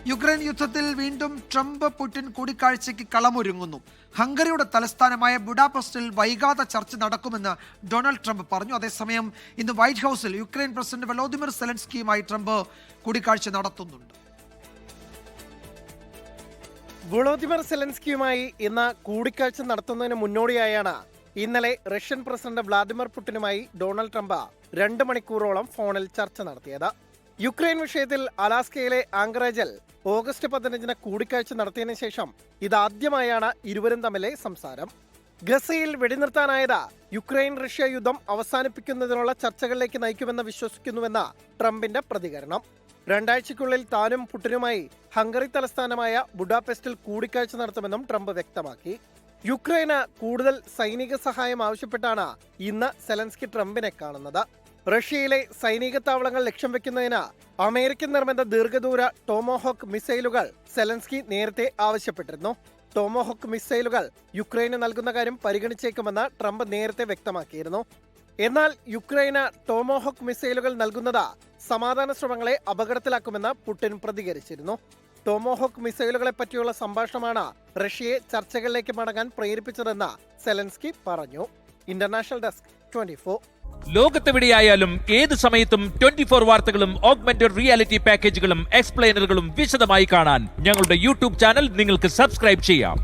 Ukraine യുദ്ധത്തിൽ വീണ്ടും Trump Putin കൂടിക്കാഴ്ചയ്ക്ക് കളമൊരുങ്ങുന്നു. ഹംഗറിയുടെ തലസ്ഥാനമായ ബുഡാപെസ്റ്റിൽ വൈകാതെ ചർച്ച നടക്കുമെന്ന് ഡൊണാൾഡ് ട്രംപ് പറഞ്ഞു. അതേസമയം ഇന്ന് വൈറ്റ് ഹൗസിൽ യുക്രൈൻ പ്രസിഡന്റ് വൊളോദിമിർ സെലൻസ്കിയുമായി ട്രംപ് കൂടിക്കാഴ്ച നടത്തുന്നുണ്ട്. വൊളോദിമിർ സെലൻസ്കിയുമായി ഇന്ന് കൂടിക്കാഴ്ച നടത്തുന്നതിന് മുന്നോടിയായാണ് ഇന്നലെ റഷ്യൻ പ്രസിഡന്റ് വ്ളാദിമിർ പുടിനുമായി ഡൊണാൾഡ് ട്രംപ് 2 മണിക്കൂറോളം ഫോണിൽ ചർച്ച നടത്തിയത്. യുക്രൈൻ വിഷയത്തിൽ അലാസ്കയിലെ ആങ്കറേജിൽ ഓഗസ്റ്റ് 15-ന് കൂടിക്കാഴ്ച നടത്തിയതിനു ശേഷം ഇതാദ്യമായാണ് ഇരുവരും തമ്മിലെ സംസാരം. ഗസയിൽ വെടിനിർത്താനായത് യുക്രൈൻ റഷ്യ യുദ്ധം അവസാനിപ്പിക്കുന്നതിനുള്ള ചർച്ചകളിലേക്ക് നയിക്കുമെന്ന് വിശ്വസിക്കുന്നുവെന്ന് ട്രംപിന്റെ പ്രതികരണം. 2 ആഴ്ചയ്ക്കുള്ളിൽ താനും പുടിനുമായി ഹംഗറി തലസ്ഥാനമായ ബുഡാപെസ്റ്റിൽ കൂടിക്കാഴ്ച നടത്തുമെന്നും ട്രംപ് വ്യക്തമാക്കി. യുക്രൈന് കൂടുതൽ സൈനിക സഹായം ആവശ്യപ്പെട്ടാണ് ഇന്ന് സെലൻസ്കി ട്രംപിനെ കാണുന്നത്. റഷ്യയിലെ സൈനിക താവളങ്ങൾ ലക്ഷ്യം വെക്കുന്നതിന് അമേരിക്കൻ നിർമ്മിത ദീർഘദൂര ടോമോഹോക്ക് മിസൈലുകൾ സെലൻസ്കി നേരത്തെ ആവശ്യപ്പെട്ടിരുന്നു. ടോമോഹോക്ക് മിസൈലുകൾ യുക്രൈന് നൽകുന്ന കാര്യം പരിഗണിച്ചേക്കുമെന്ന് ട്രംപ് നേരത്തെ വ്യക്തമാക്കിയിരുന്നു. എന്നാൽ യുക്രൈന് ടോമോഹോക്ക് മിസൈലുകൾ നൽകുന്നത് സമാധാന ശ്രമങ്ങളെ അപകടത്തിലാക്കുമെന്ന് പുടിൻ പ്രതികരിച്ചിരുന്നു. ടോമോഹോക്ക് മിസൈലുകളെ പറ്റിയുള്ള സംഭാഷണമാണ് റഷ്യയെ ചർച്ചകളിലേക്ക് മടങ്ങാൻ പ്രേരിപ്പിച്ചതെന്ന് സെലൻസ്കി പറഞ്ഞു. International desk 24. ലോകത്തെവിടെയായാലും ഏത് സമയത്തും 24 വാർത്തകളും ഓഗ്മെന്റഡ് റിയാലിറ്റി പാക്കേജുകളും എക്സ്പ്ലെയിനറുകളും വിശദമായി കാണാൻ ഞങ്ങളുടെ യൂട്യൂബ് ചാനൽ നിങ്ങൾക്ക് സബ്സ്ക്രൈബ് ചെയ്യാം.